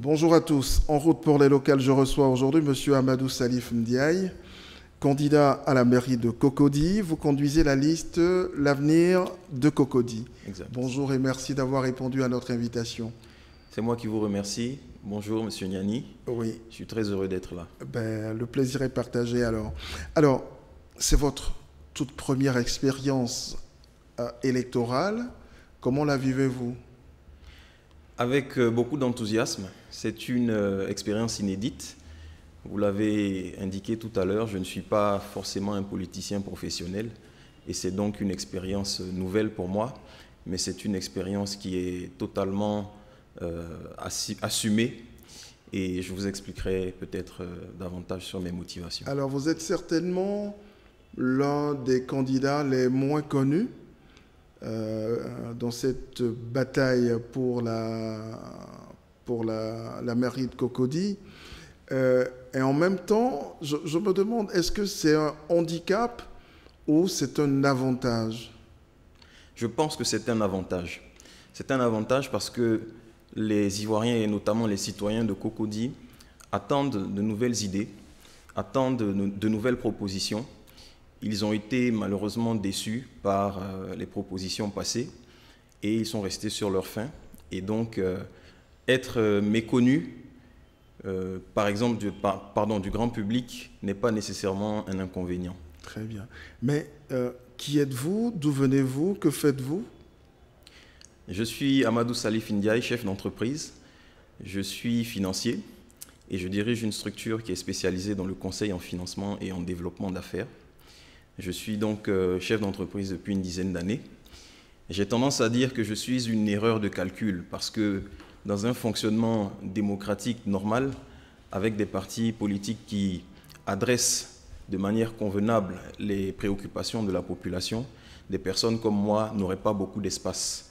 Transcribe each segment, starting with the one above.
Bonjour à tous. En route pour les locales, je reçois aujourd'hui M. Amadou Salif Ndiaye, candidat à la mairie de Cocody. Vous conduisez la liste L'avenir de Cocody. Exact. Bonjour et merci d'avoir répondu à notre invitation. C'est moi qui vous remercie. Bonjour, Monsieur Niani. Oui. Je suis très heureux d'être là. Le plaisir est partagé alors. Alors, c'est votre toute première expérience électorale. Comment la vivez-vous? Avec beaucoup d'enthousiasme. C'est une expérience inédite. Vous l'avez indiqué tout à l'heure, je ne suis pas forcément un politicien professionnel et c'est donc une expérience nouvelle pour moi, mais c'est une expérience qui est totalement assumée et je vous expliquerai peut-être davantage sur mes motivations. Alors, vous êtes certainement l'un des candidats les moins connus dans cette bataille pour la mairie de Cocody. Et en même temps, je me demande, est-ce que c'est un handicap ou c'est un avantage? Je pense que c'est un avantage. C'est un avantage parce que les Ivoiriens et notamment les citoyens de Cocody attendent de nouvelles idées, attendent de nouvelles propositions. Ils ont été malheureusement déçus par les propositions passées et ils sont restés sur leur faim. Et donc, être méconnu, par exemple, du grand public n'est pas nécessairement un inconvénient. Très bien. Mais qui êtes-vous? D'où venez-vous? Que faites-vous? Je suis Amadou Salif Ndiaye, chef d'entreprise. Je suis financier et je dirige une structure qui est spécialisée dans le conseil en financement et en développement d'affaires. Je suis donc chef d'entreprise depuis une dizaine d'années. J'ai tendance à dire que je suis une erreur de calcul parce que dans un fonctionnement démocratique normal, avec des partis politiques qui adressent de manière convenable les préoccupations de la population, des personnes comme moi n'auraient pas beaucoup d'espace.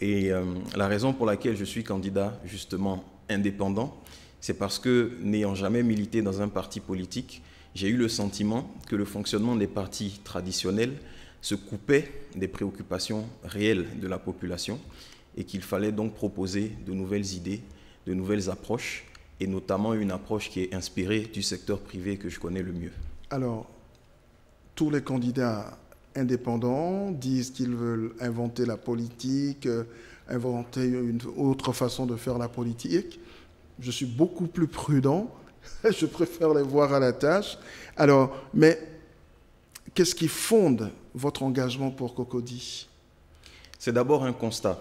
Et la raison pour laquelle je suis candidat justement indépendant, c'est parce que n'ayant jamais milité dans un parti politique, j'ai eu le sentiment que le fonctionnement des partis traditionnels se coupait des préoccupations réelles de la population et qu'il fallait donc proposer de nouvelles idées, de nouvelles approches, et notamment une approche qui est inspirée du secteur privé que je connais le mieux. Alors, tous les candidats indépendants disent qu'ils veulent inventer la politique, inventer une autre façon de faire la politique. Je suis beaucoup plus prudent. Je préfère les voir à la tâche. Alors, mais qu'est-ce qui fonde votre engagement pour Cocody? C'est d'abord un constat.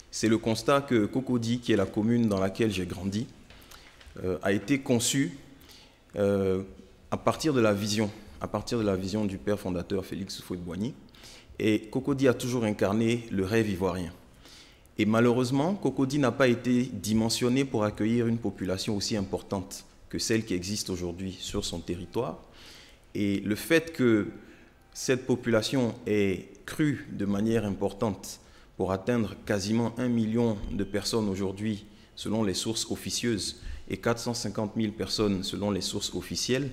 C'est le constat que Cocody, qui est la commune dans laquelle j'ai grandi, a été conçue à partir de la vision du père fondateur Félix Houphouët-Boigny. Et Cocody a toujours incarné le rêve ivoirien. Et malheureusement, Cocody n'a pas été dimensionné pour accueillir une population aussi importante que celle qui existe aujourd'hui sur son territoire. Et le fait que cette population ait cru de manière importante pour atteindre quasiment 1 million de personnes aujourd'hui selon les sources officieuses et 450 000 personnes selon les sources officielles,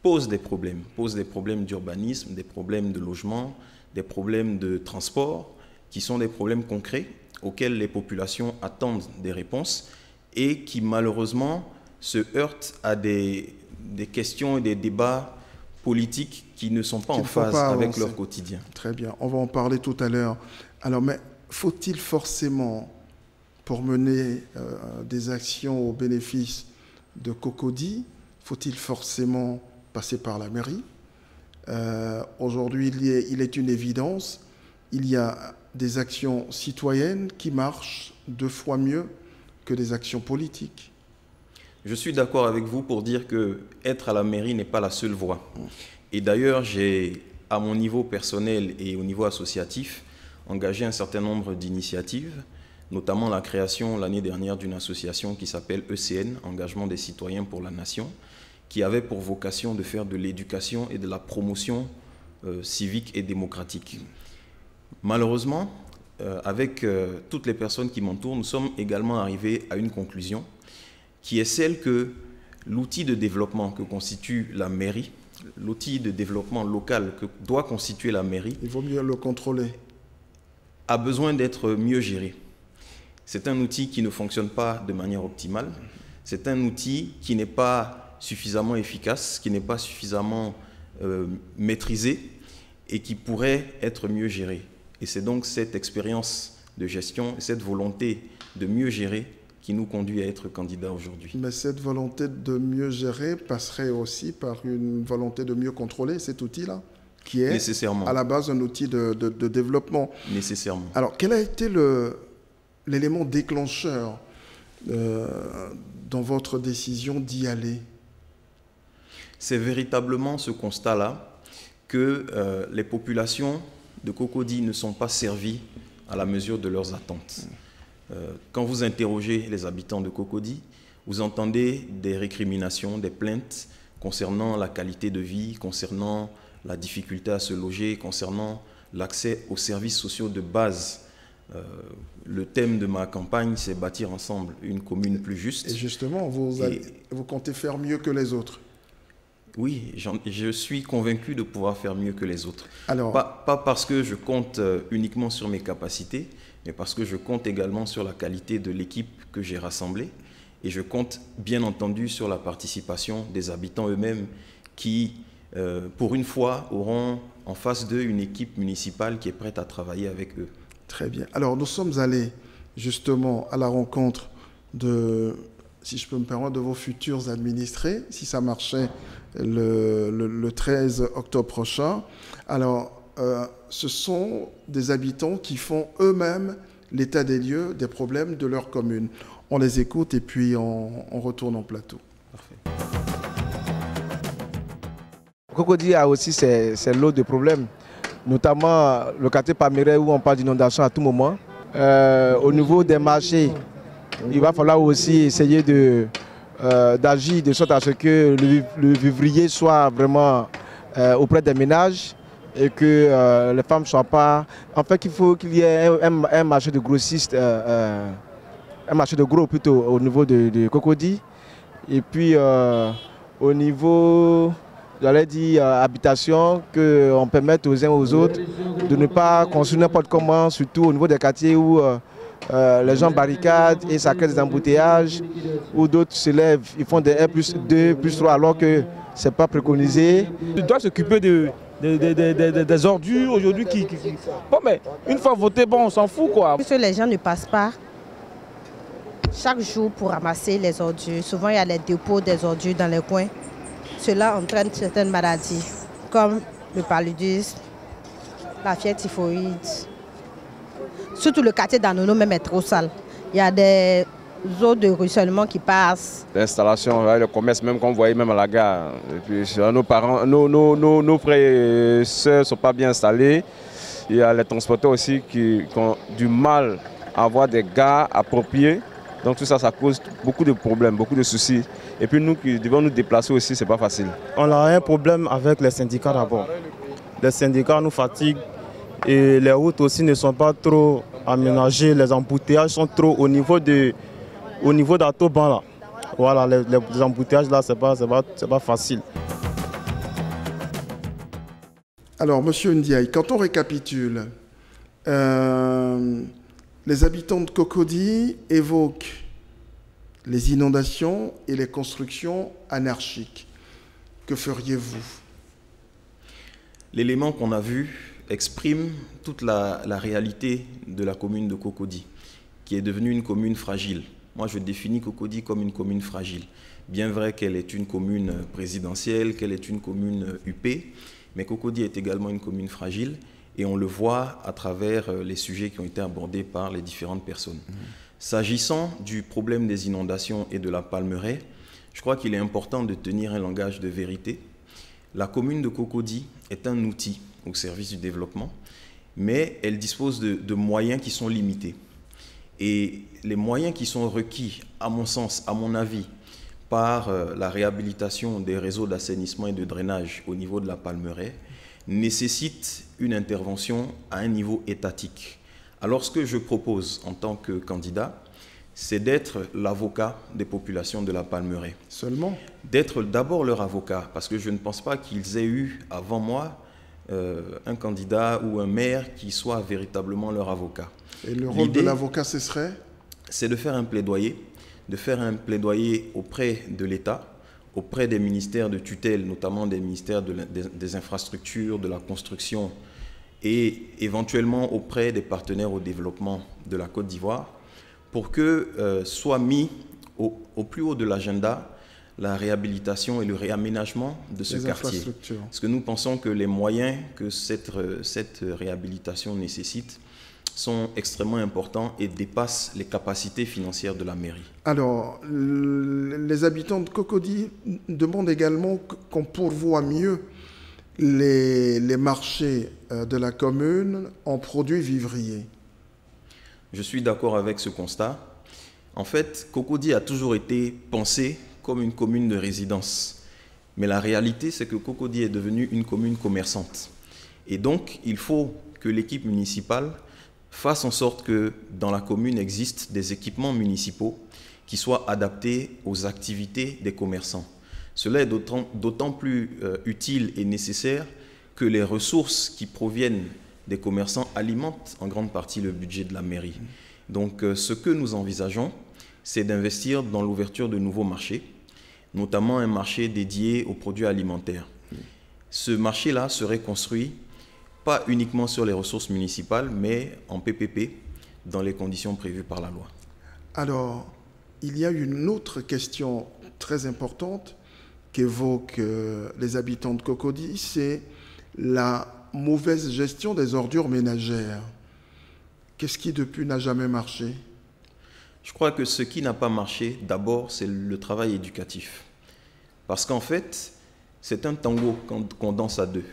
pose des problèmes d'urbanisme, des problèmes de logement, des problèmes de transport, qui sont des problèmes concrets auxquels les populations attendent des réponses et qui malheureusement se heurtent à des questions et des débats politiques qui ne sont pas en phase avec leur quotidien. Très bien, on va en parler tout à l'heure. Alors, mais faut-il forcément, pour mener des actions au bénéfice de Cocody, faut-il forcément passer par la mairie? Aujourd'hui, il est une évidence, il y a des actions citoyennes qui marchent 2 fois mieux que des actions politiques. Je suis d'accord avec vous pour dire que être à la mairie n'est pas la seule voie. Et d'ailleurs, j'ai, à mon niveau personnel et au niveau associatif, engagé un certain nombre d'initiatives, notamment la création l'année dernière d'une association qui s'appelle ECN, Engagement des citoyens pour la nation, qui avait pour vocation de faire de l'éducation et de la promotion civique et démocratique. Malheureusement, avec toutes les personnes qui m'entourent, nous sommes également arrivés à une conclusion qui est celle que l'outil de développement que constitue la mairie, l'outil de développement local que doit constituer la mairie, il vaut mieux le contrôler, a besoin d'être mieux géré. C'est un outil qui ne fonctionne pas de manière optimale. C'est un outil qui n'est pas suffisamment efficace, qui n'est pas suffisamment maîtrisé et qui pourrait être mieux géré. Et c'est donc cette expérience de gestion, cette volonté de mieux gérer qui nous conduit à être candidat aujourd'hui. Mais cette volonté de mieux gérer passerait aussi par une volonté de mieux contrôler cet outil-là, qui est à la base un outil de développement. Nécessairement. Alors, quel a été l'élément déclencheur dans votre décision d'y aller? C'est véritablement ce constat-là que les populations de Cocody ne sont pas servies à la mesure de leurs attentes. Quand vous interrogez les habitants de Cocody, vous entendez des récriminations, des plaintes concernant la qualité de vie, concernant la difficulté à se loger, concernant l'accès aux services sociaux de base. Le thème de ma campagne, c'est bâtir ensemble une commune plus juste. Et justement, vous comptez faire mieux que les autres? Oui, je suis convaincu de pouvoir faire mieux que les autres. Alors, pas parce que je compte uniquement sur mes capacités, mais parce que je compte également sur la qualité de l'équipe que j'ai rassemblée. Et je compte bien entendu sur la participation des habitants eux-mêmes qui, pour une fois, auront en face d'eux une équipe municipale qui est prête à travailler avec eux. Très bien. Alors, nous sommes allés justement à la rencontre de, si je peux me permettre, de vos futurs administrés, si ça marchait le 13 octobre prochain. Alors, ce sont des habitants qui font eux-mêmes l'état des lieux des problèmes de leur commune. On les écoute et puis on retourne en plateau. Parfait. Cocody a aussi ses lots de problèmes, notamment le quartier Palmeraie où on parle d'inondation à tout moment. Au niveau des marchés, il va falloir aussi essayer d'agir de sorte à ce que le vivrier soit vraiment auprès des ménages et que les femmes ne soient pas... En fait, il faut qu'il y ait un marché de grossistes, un marché de gros plutôt au niveau de Cocody. Et puis au niveau, j'allais dire, habitation, qu'on permette aux uns aux autres de ne pas construire n'importe comment, surtout au niveau des quartiers où les gens barricadent et ça crée des embouteillages, où d'autres se lèvent, ils font des R+2, +3 alors que ce n'est pas préconisé. Il doit s'occuper des ordures aujourd'hui Bon, mais une fois voté, bon, on s'en fout, quoi. Puisque les gens ne passent pas chaque jour pour ramasser les ordures. Souvent, il y a les dépôts des ordures dans les coins. Cela entraîne certaines maladies, comme le paludisme, la fièvre typhoïde. Surtout le quartier d'Anono même est trop sale. Il y a des eaux de ruissellement qui passent. L'installation, le commerce, même qu'on voyait même à la gare. Et puis, nos parents, nos frères et sœurs ne sont pas bien installés. Il y a les transporteurs aussi qui ont du mal à avoir des gares appropriées. Donc tout ça, ça cause beaucoup de problèmes, beaucoup de soucis. Et puis nous qui devons nous déplacer aussi, ce n'est pas facile. On a un problème avec les syndicats d'abord. Les syndicats nous fatiguent et les routes aussi ne sont pas trop aménagées. Les embouteillages sont trop au niveau d'Atoban là. Voilà, les embouteillages là, c'est pas facile. Alors, Monsieur Ndiaye, quand on récapitule, les habitants de Cocody évoquent les inondations et les constructions anarchiques. Que feriez-vous? L'élément qu'on a vu exprime toute la réalité de la commune de Cocody, qui est devenue une commune fragile. Moi, je définis Cocody comme une commune fragile. Bien vrai qu'elle est une commune présidentielle, qu'elle est une commune UP, mais Cocody est également une commune fragile. Et on le voit à travers les sujets qui ont été abordés par les différentes personnes. S'agissant du problème des inondations et de la Palmeraie, je crois qu'il est important de tenir un langage de vérité. La commune de Cocody est un outil au service du développement, mais elle dispose de moyens qui sont limités. Et les moyens qui sont requis, à mon sens, à mon avis, par la réhabilitation des réseaux d'assainissement et de drainage au niveau de la Palmeraie, nécessite une intervention à un niveau étatique. Alors ce que je propose en tant que candidat, c'est d'être l'avocat des populations de la Palmeraie. Seulement? D'être d'abord leur avocat, parce que je ne pense pas qu'ils aient eu avant moi un candidat ou un maire qui soit véritablement leur avocat. Et le rôle de l'avocat, ce serait? c'est de faire un plaidoyer auprès de l'État, auprès des ministères de tutelle, notamment des ministères des infrastructures, de la construction, et éventuellement auprès des partenaires au développement de la Côte d'Ivoire, pour que soit mis au plus haut de l'agenda la réhabilitation et le réaménagement de ce quartier. Parce que nous pensons que les moyens que cette réhabilitation nécessite sont extrêmement importants et dépassent les capacités financières de la mairie. Alors, les habitants de Cocody demandent également qu'on pourvoie mieux les marchés de la commune en produits vivriers. Je suis d'accord avec ce constat. En fait, Cocody a toujours été pensé comme une commune de résidence. Mais la réalité, c'est que Cocody est devenue une commune commerçante. Et donc, il faut que l'équipe municipale fasse en sorte que dans la commune existent des équipements municipaux qui soient adaptés aux activités des commerçants. Cela est d'autant plus utile et nécessaire que les ressources qui proviennent des commerçants alimentent en grande partie le budget de la mairie. Donc ce que nous envisageons, c'est d'investir dans l'ouverture de nouveaux marchés, notamment un marché dédié aux produits alimentaires. Ce marché-là serait construit pas uniquement sur les ressources municipales, mais en PPP, dans les conditions prévues par la loi. Alors, il y a une autre question très importante qu'évoquent les habitants de Cocody, c'est la mauvaise gestion des ordures ménagères. Qu'est-ce qui, depuis, n'a jamais marché? Je crois que ce qui n'a pas marché, d'abord, c'est le travail éducatif. Parce qu'en fait, c'est un tango qu'on danse à deux.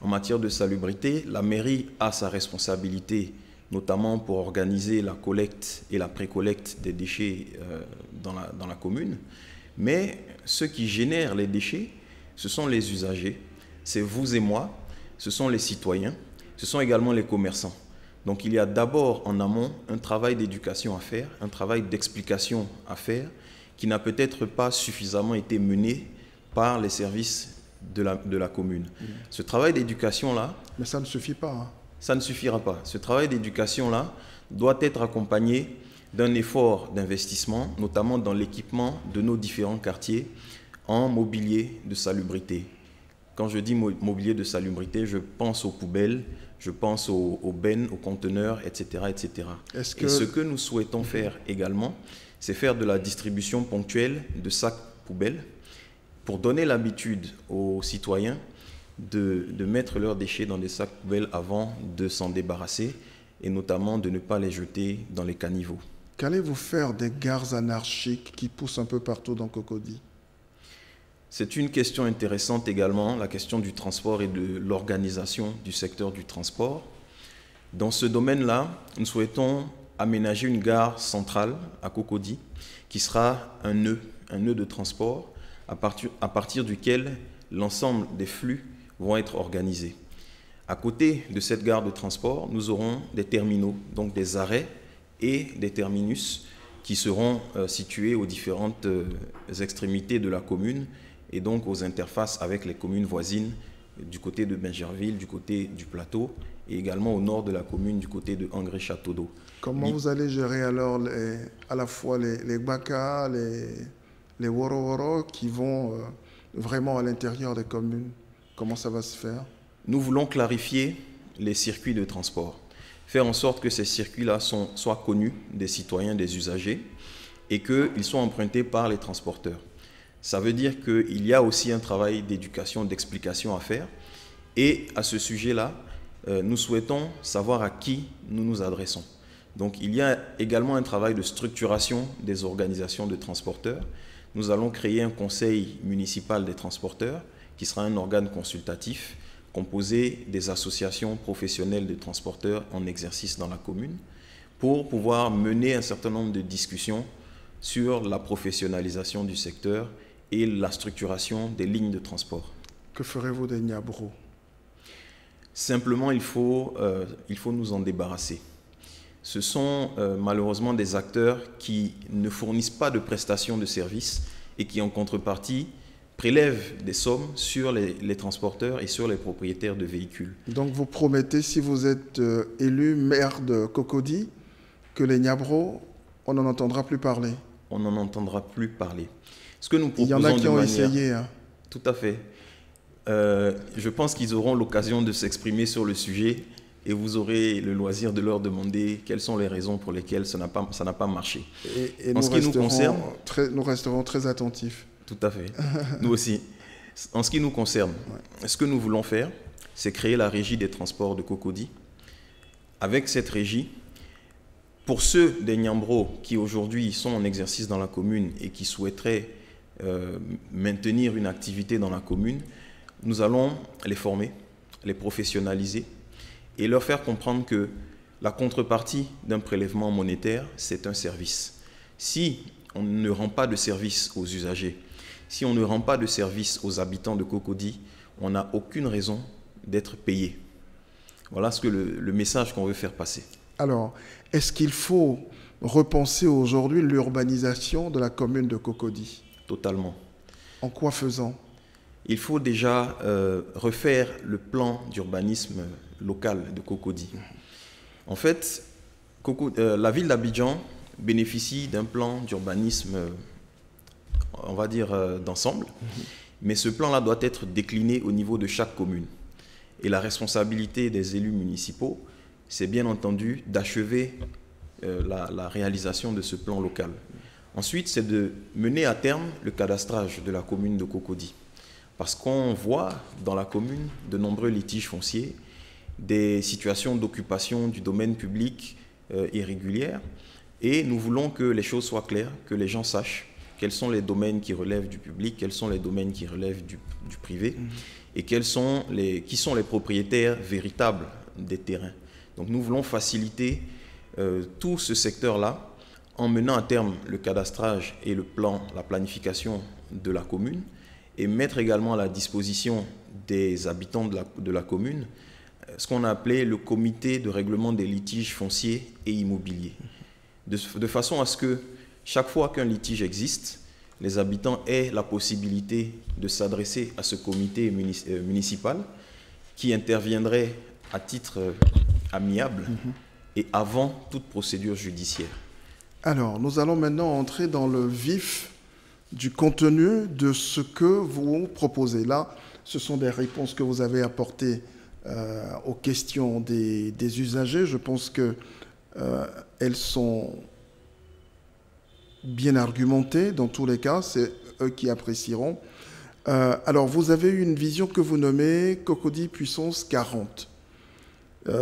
En matière de salubrité, la mairie a sa responsabilité, notamment pour organiser la collecte et la pré-collecte des déchets dans la commune. Mais ceux qui génèrent les déchets, ce sont les usagers, c'est vous et moi, ce sont les citoyens, ce sont également les commerçants. Donc il y a d'abord en amont un travail d'éducation à faire, un travail d'explication à faire, qui n'a peut-être pas suffisamment été mené par les services de la commune. Ce travail d'éducation-là... Mais ça ne suffit pas. Hein. Ça ne suffira pas. Ce travail d'éducation-là doit être accompagné d'un effort d'investissement, notamment dans l'équipement de nos différents quartiers en mobilier de salubrité. Quand je dis mobilier de salubrité, je pense aux poubelles, je pense aux bennes, aux conteneurs, etc. etc. Et ce que nous souhaitons faire également, c'est faire de la distribution ponctuelle de sacs poubelles pour donner l'habitude aux citoyens de mettre leurs déchets dans des sacs poubelles avant de s'en débarrasser et notamment de ne pas les jeter dans les caniveaux. Qu'allez-vous faire des gares anarchiques qui poussent un peu partout dans Cocody? C'est une question intéressante également, la question du transport et de l'organisation du secteur du transport. Dans ce domaine-là, nous souhaitons aménager une gare centrale à Cocody qui sera un nœud de transport à partir duquel l'ensemble des flux vont être organisés. À côté de cette gare de transport, nous aurons des terminaux, donc des arrêts et des terminus qui seront situés aux différentes extrémités de la commune et donc aux interfaces avec les communes voisines du côté de Bingerville, du côté du plateau et également au nord de la commune du côté de Angré-Château-d'Eau. Comment vous allez gérer alors à la fois les Gbaka, les Woro-Woro qui vont vraiment à l'intérieur des communes? Comment ça va se faire? Nous voulons clarifier les circuits de transport, faire en sorte que ces circuits-là soient connus des citoyens, des usagers et qu'ils soient empruntés par les transporteurs. Ça veut dire qu'il y a aussi un travail d'éducation, d'explication à faire. Et à ce sujet-là, nous souhaitons savoir à qui nous nous adressons. Donc il y a également un travail de structuration des organisations de transporteurs. Nous allons créer un conseil municipal des transporteurs qui sera un organe consultatif composé des associations professionnelles de transporteurs en exercice dans la commune pour pouvoir mener un certain nombre de discussions sur la professionnalisation du secteur et la structuration des lignes de transport. Que ferez-vous des Niabro? Simplement, il faut nous en débarrasser. Ce sont malheureusement des acteurs qui ne fournissent pas de prestations de services et qui, en contrepartie, prélèvent des sommes sur les transporteurs et sur les propriétaires de véhicules. Donc vous promettez, si vous êtes élu maire de Cocody, que les Niabro On n'en entendra plus parler. On n'en entendra plus parler. Ce que nous Il y proposons en a qui de ont manière... essayé. Hein. Tout à fait. Je pense qu'ils auront l'occasion de s'exprimer sur le sujet et vous aurez le loisir de leur demander quelles sont les raisons pour lesquelles ça n'a pas marché. Et en ce qui nous concerne, nous resterons très attentifs. Tout à fait. Nous aussi. En ce qui nous concerne, ce que nous voulons faire, c'est créer la régie des transports de Cocody. Avec cette régie, pour ceux des Niambro qui aujourd'hui sont en exercice dans la commune et qui souhaiteraient maintenir une activité dans la commune, nous allons les former, les professionnaliser et leur faire comprendre que la contrepartie d'un prélèvement monétaire, c'est un service. Si on ne rend pas de service aux usagers, si on ne rend pas de service aux habitants de Cocody, on n'a aucune raison d'être payé. Voilà ce que le message qu'on veut faire passer. Alors, est-ce qu'il faut repenser aujourd'hui l'urbanisation de la commune de Cocody? Totalement. En quoi faisant? Il faut déjà refaire le plan d'urbanisme local de Cocody. En fait, la ville d'Abidjan bénéficie d'un plan d'urbanisme, on va dire, d'ensemble. Mais ce plan-là doit être décliné au niveau de chaque commune. Et la responsabilité des élus municipaux, c'est bien entendu d'achever la réalisation de ce plan local. Ensuite, c'est de mener à terme le cadastrage de la commune de Cocody. Parce qu'on voit dans la commune de nombreux litiges fonciers, des situations d'occupation du domaine public irrégulières. Et nous voulons que les choses soient claires, que les gens sachent quels sont les domaines qui relèvent du public, quels sont les domaines qui relèvent du privé, et qui sont les propriétaires véritables des terrains. Donc nous voulons faciliter tout ce secteur-là en menant à terme le cadastrage et le plan, la planification de la commune, et mettre également à la disposition des habitants de la commune ce qu'on a appelé le comité de règlement des litiges fonciers et immobiliers. De façon à ce que chaque fois qu'un litige existe, les habitants aient la possibilité de s'adresser à ce comité municipal qui interviendrait à titre amiable et avant toute procédure judiciaire. Alors, nous allons maintenant entrer dans le vif du contenu de ce que vous proposez. Là, ce sont des réponses que vous avez apportées aux questions des usagers. Je pense qu'elles sont bien argumentées dans tous les cas. C'est eux qui apprécieront. Alors, vous avez une vision que vous nommez Cocody puissance 40.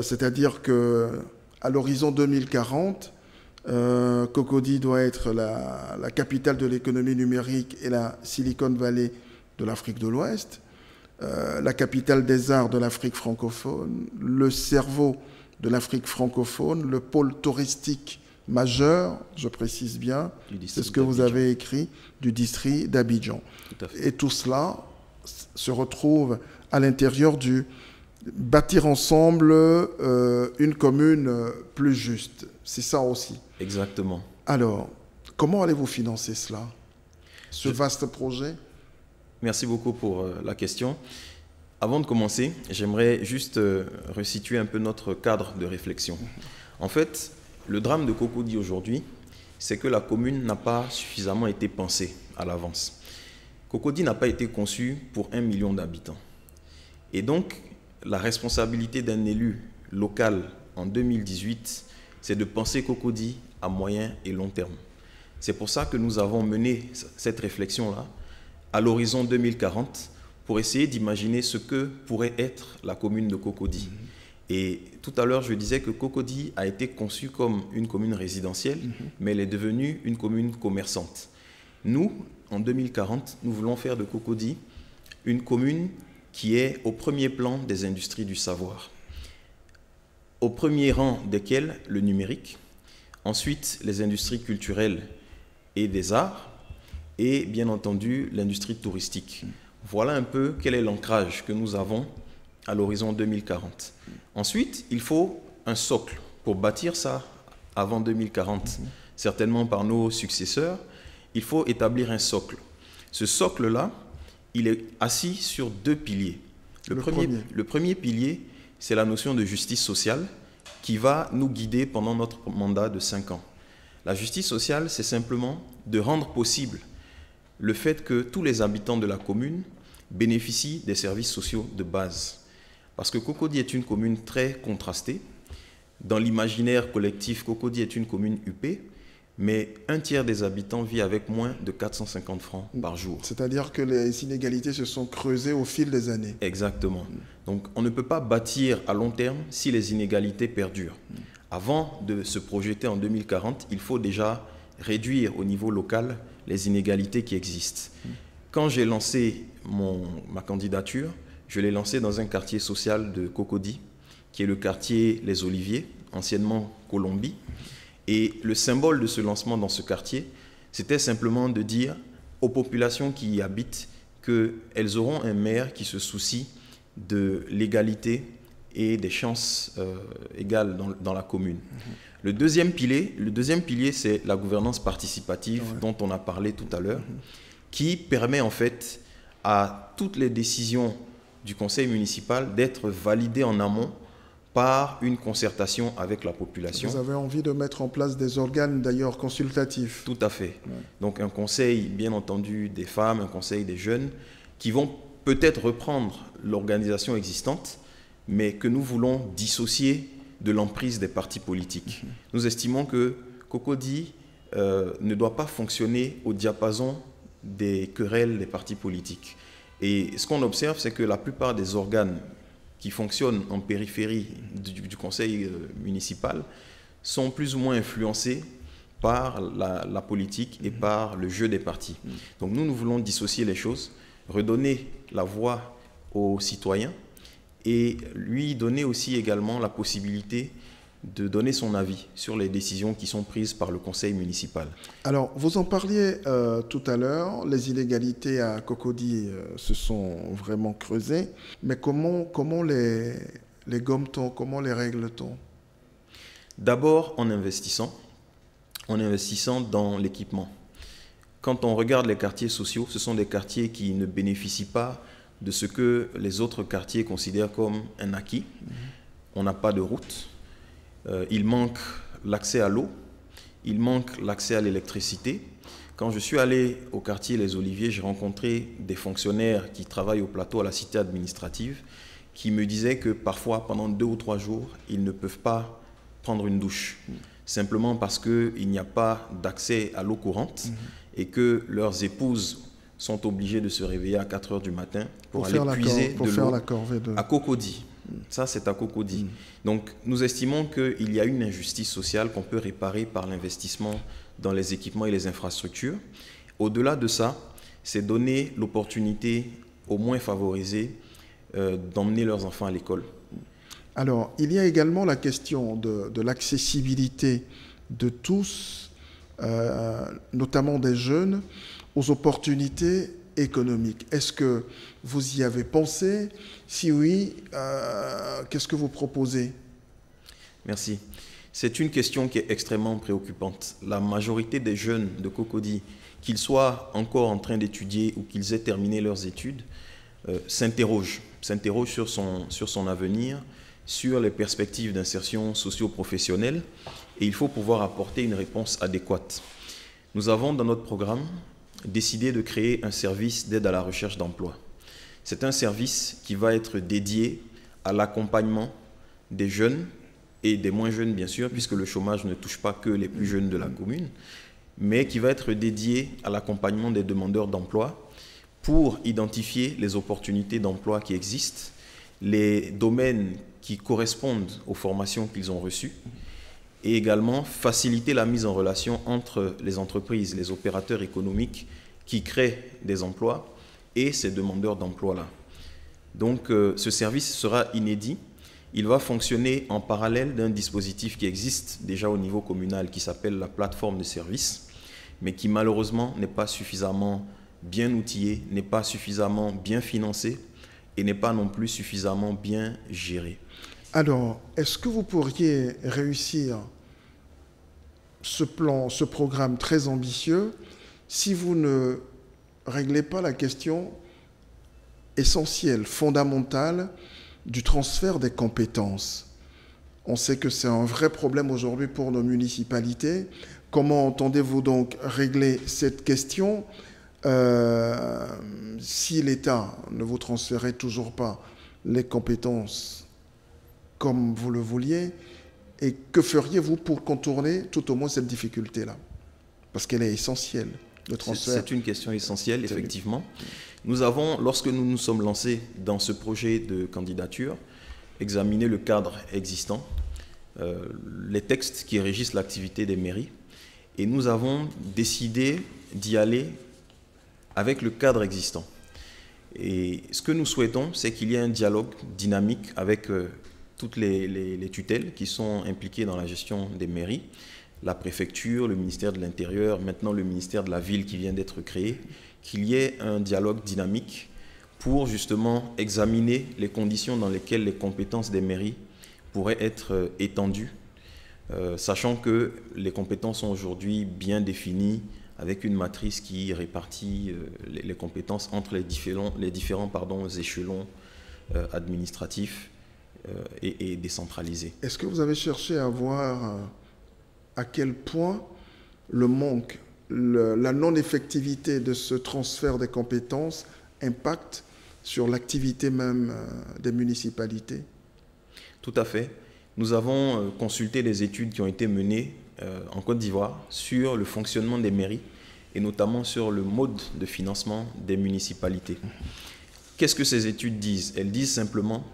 C'est-à-dire qu'à l'horizon 2040, Cocody doit être la capitale de l'économie numérique et la Silicon Valley de l'Afrique de l'Ouest, la capitale des arts de l'Afrique francophone, le cerveau de l'Afrique francophone, le pôle touristique majeur, je précise bien, c'est ce que vous avez écrit, du district d'Abidjan. Et tout cela se retrouve à l'intérieur du bâtir ensemble une commune plus juste. C'est ça aussi. Exactement. Alors, comment allez-vous financer cela, ce vaste projet? Merci beaucoup pour la question. Avant de commencer, j'aimerais juste resituer un peu notre cadre de réflexion. En fait, le drame de Cocody aujourd'hui, c'est que la commune n'a pas suffisamment été pensée à l'avance. Cocody n'a pas été conçue pour 1 million d'habitants. Et donc, la responsabilité d'un élu local en 2018, c'est de penser Cocody à moyen et long terme. C'est pour ça que nous avons mené cette réflexion-là à l'horizon 2040 pour essayer d'imaginer ce que pourrait être la commune de Cocody. Et tout à l'heure, je disais que Cocody a été conçue comme une commune résidentielle, mais elle est devenue une commune commerçante. Nous, en 2040, nous voulons faire de Cocody une commune qui est au premier plan des industries du savoir. Au premier rang desquelles le numérique, ensuite les industries culturelles et des arts, et bien entendu l'industrie touristique. Voilà un peu quel est l'ancrage que nous avons à l'horizon 2040. Ensuite, il faut un socle pour bâtir ça avant 2040, certainement par nos successeurs. Il faut établir un socle. Ce socle-là, il est assis sur 2 piliers. Le premier pilier, c'est la notion de justice sociale qui va nous guider pendant notre mandat de 5 ans. La justice sociale, c'est simplement de rendre possible le fait que tous les habitants de la commune bénéficient des services sociaux de base. Parce que Cocody est une commune très contrastée. Dans l'imaginaire collectif, Cocody est une commune huppée, mais un tiers des habitants vit avec moins de 450 francs par jour. C'est-à-dire que les inégalités se sont creusées au fil des années. Exactement. Donc on ne peut pas bâtir à long terme si les inégalités perdurent. Avant de se projeter en 2040, il faut déjà réduire au niveau local les inégalités qui existent. Quand j'ai lancé ma candidature, je l'ai lancée dans un quartier social de Cocody, qui est le quartier Les Oliviers, anciennement Colombie. Et le symbole de ce lancement dans ce quartier, c'était simplement de dire aux populations qui y habitent qu'elles auront un maire qui se soucie de l'égalité et des chances égales dans la commune. Le deuxième pilier, c'est la gouvernance participative dont on a parlé tout à l'heure, qui permet en fait à toutes les décisions du conseil municipal d'être validées en amont par une concertation avec la population. Vous avez envie de mettre en place des organes d'ailleurs consultatifs. Tout à fait. Donc un conseil, bien entendu, des femmes, un conseil des jeunes, qui vont peut-être reprendre l'organisation existante, mais que nous voulons dissocier de l'emprise des partis politiques. Nous estimons que Cocody ne doit pas fonctionner au diapason des querelles des partis politiques. Et ce qu'on observe, c'est que la plupart des organes qui fonctionnent en périphérie du conseil municipal sont plus ou moins influencés par la politique et par le jeu des partis. Donc nous voulons dissocier les choses, redonner la voix aux citoyens et lui donner aussi également la possibilité de donner son avis sur les décisions qui sont prises par le conseil municipal. Alors, vous en parliez tout à l'heure, les inégalités à Cocody se sont vraiment creusées, mais comment les gomme-t-on, comment les règle-t-on? D'abord en investissant dans l'équipement. Quand on regarde les quartiers sociaux, ce sont des quartiers qui ne bénéficient pas de ce que les autres quartiers considèrent comme un acquis. On n'a pas de route. Il manque l'accès à l'eau, il manque l'accès à l'électricité. Quand je suis allé au quartier Les Oliviers, j'ai rencontré des fonctionnaires qui travaillent au plateau à la cité administrative qui me disaient que parfois, pendant 2 ou 3 jours, ils ne peuvent pas prendre une douche, simplement parce qu'il n'y a pas d'accès à l'eau courante et que leurs épouses sont obligées de se réveiller à 4 heures du matin pour aller puiser de l'eau à Cocody. Ça, c'est à Cocody. Donc, nous estimons qu'il y a une injustice sociale qu'on peut réparer par l'investissement dans les équipements et les infrastructures. Au-delà de ça, c'est donner l'opportunité aux moins favorisés d'emmener leurs enfants à l'école. Alors, il y a également la question de l'accessibilité de tous, notamment des jeunes, aux opportunités économique. Est-ce que vous y avez pensé? Si oui, qu'est-ce que vous proposez? Merci. C'est une question qui est extrêmement préoccupante. La majorité des jeunes de Cocody, qu'ils soient encore en train d'étudier ou qu'ils aient terminé leurs études, s'interrogent sur son avenir, sur les perspectives d'insertion socio-professionnelle, et il faut pouvoir apporter une réponse adéquate. Nous avons dans notre programme décidé de créer un service d'aide à la recherche d'emploi. C'est un service qui va être dédié à l'accompagnement des jeunes et des moins jeunes, bien sûr, puisque le chômage ne touche pas que les plus jeunes de la commune, mais qui va être dédié à l'accompagnement des demandeurs d'emploi pour identifier les opportunités d'emploi qui existent, les domaines qui correspondent aux formations qu'ils ont reçues, et également faciliter la mise en relation entre les entreprises, les opérateurs économiques qui créent des emplois et ces demandeurs d'emploi-là. Donc ce service sera inédit. Il va fonctionner en parallèle d'un dispositif qui existe déjà au niveau communal qui s'appelle la plateforme de services, mais qui malheureusement n'est pas suffisamment bien outillé, n'est pas suffisamment bien financé et n'est pas non plus suffisamment bien géré. Alors, est-ce que vous pourriez réussir ce programme très ambitieux si vous ne réglez pas la question essentielle, fondamentale du transfert des compétences? On sait que c'est un vrai problème aujourd'hui pour nos municipalités Comment entendez-vous donc régler cette question si l'État ne vous transférait toujours pas les compétences comme vous le vouliez? Et que feriez-vous pour contourner tout au moins cette difficulté-là? Parce qu'elle est essentielle, le transfert. C'est une question essentielle, effectivement. Nous avons, lorsque nous nous sommes lancés dans ce projet de candidature, examiné le cadre existant, les textes qui régissent l'activité des mairies, et nous avons décidé d'y aller avec le cadre existant. Et ce que nous souhaitons, c'est qu'il y ait un dialogue dynamique avec toutes les tutelles qui sont impliquées dans la gestion des mairies, la préfecture, le ministère de l'Intérieur, maintenant le ministère de la Ville qui vient d'être créé, qu'il y ait un dialogue dynamique pour justement examiner les conditions dans lesquelles les compétences des mairies pourraient être étendues, sachant que les compétences sont aujourd'hui bien définies avec une matrice qui répartit les compétences entre les différents échelons administratifs et décentralisés. Est-ce que vous avez cherché à voir à quel point le manque, la non-effectivité de ce transfert des compétences impacte sur l'activité même des municipalités? Tout à fait. Nous avons consulté les études qui ont été menées en Côte d'Ivoire sur le fonctionnement des mairies et notamment sur le mode de financement des municipalités. Qu'est-ce que ces études disent? Elles disent simplement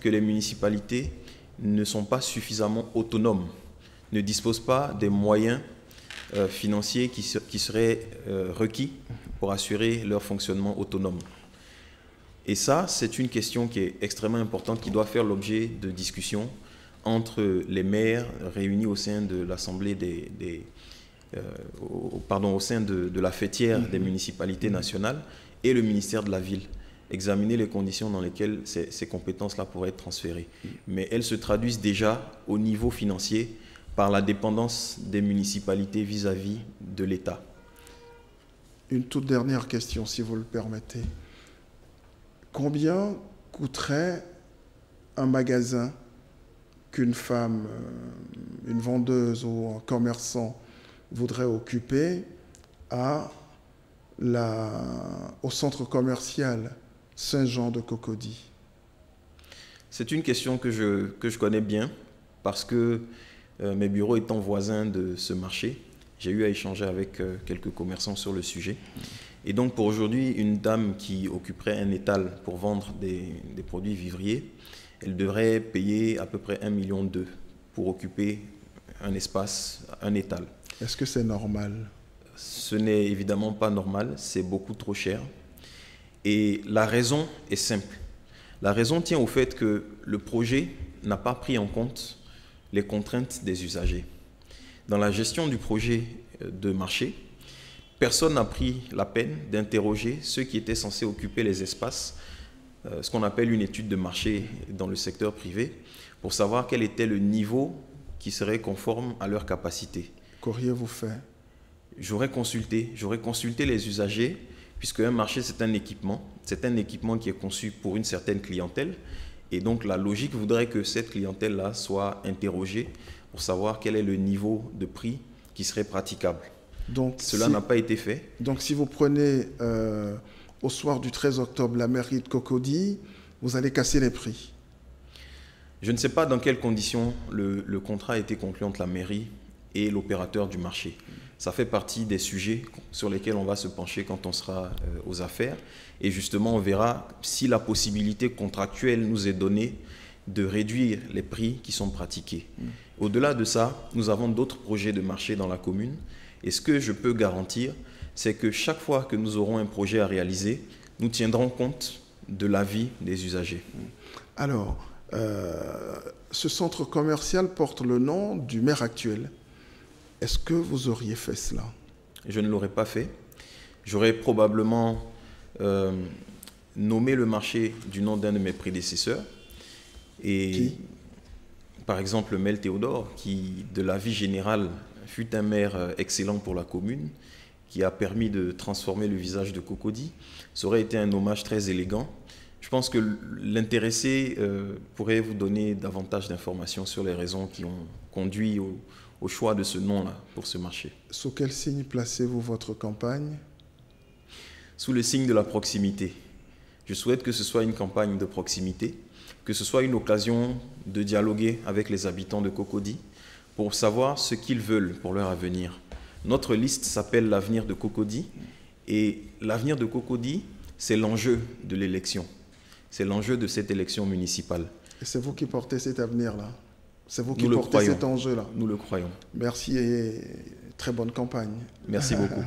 que les municipalités ne sont pas suffisamment autonomes, ne disposent pas des moyens financiers qui seraient requis pour assurer leur fonctionnement autonome. Et ça, c'est une question qui est extrêmement importante, qui doit faire l'objet de discussions entre les maires réunis au sein de l'Assemblée au sein de la fêtière des municipalités nationales et le ministère de la Ville. Examiner les conditions dans lesquelles ces compétences-là pourraient être transférées. Mais elles se traduisent déjà au niveau financier par la dépendance des municipalités vis-à-vis de l'État. Une toute dernière question, si vous le permettez. Combien coûterait un magasin qu'une femme, une vendeuse ou un commerçant voudrait occuper au centre commercial Saint-Jean de Cocody? C'est une question que je connais bien parce que mes bureaux étant voisins de ce marché, j'ai eu à échanger avec quelques commerçants sur le sujet. Et donc pour aujourd'hui, une dame qui occuperait un étal pour vendre des produits vivriers, elle devrait payer à peu près 1,2 million pour occuper un espace, un étal. Est-ce que c'est normal? Ce n'est évidemment pas normal, c'est beaucoup trop cher. Et la raison est simple. La raison tient au fait que le projet n'a pas pris en compte les contraintes des usagers. Dans la gestion du projet de marché, personne n'a pris la peine d'interroger ceux qui étaient censés occuper les espaces, ce qu'on appelle une étude de marché dans le secteur privé, pour savoir quel était le niveau qui serait conforme à leur capacité. Qu'auriez-vous fait? J'aurais consulté les usagers, puisque un marché, c'est un équipement qui est conçu pour une certaine clientèle, et donc la logique voudrait que cette clientèle-là soit interrogée pour savoir quel est le niveau de prix qui serait praticable. Donc, cela n'a pas été fait. Donc si vous prenez au soir du 13 octobre la mairie de Cocody, vous allez casser les prix? Je ne sais pas dans quelles conditions le contrat a été conclu entre la mairie et l'opérateur du marché. Ça fait partie des sujets sur lesquels on va se pencher quand on sera aux affaires. Et justement, on verra si la possibilité contractuelle nous est donnée de réduire les prix qui sont pratiqués. Au-delà de ça, nous avons d'autres projets de marché dans la commune. Et ce que je peux garantir, c'est que chaque fois que nous aurons un projet à réaliser, nous tiendrons compte de l'avis des usagers. Alors, ce centre commercial porte le nom du maire actuel. Est-ce que vous auriez fait cela? Je ne l'aurais pas fait. J'aurais probablement nommé le marché du nom d'un de mes prédécesseurs. Et par exemple, Mel Théodore, qui, de la vie générale, fut un maire excellent pour la commune, qui a permis de transformer le visage de Cocody. Ça aurait été un hommage très élégant. Je pense que l'intéressé pourrait vous donner davantage d'informations sur les raisons qui ont conduit au au choix de ce nom-là pour ce marché. Sous quel signe placez-vous votre campagne? Sous le signe de la proximité. Je souhaite que ce soit une campagne de proximité, que ce soit une occasion de dialoguer avec les habitants de Cocody pour savoir ce qu'ils veulent pour leur avenir. Notre liste s'appelle l'avenir de Cocody et l'avenir de Cocody, c'est l'enjeu de l'élection. C'est l'enjeu de cette élection municipale. Et c'est vous qui portez cet avenir-là? C'est vous qui portez cet enjeu-là? Nous le croyons. Merci et très bonne campagne. Merci beaucoup.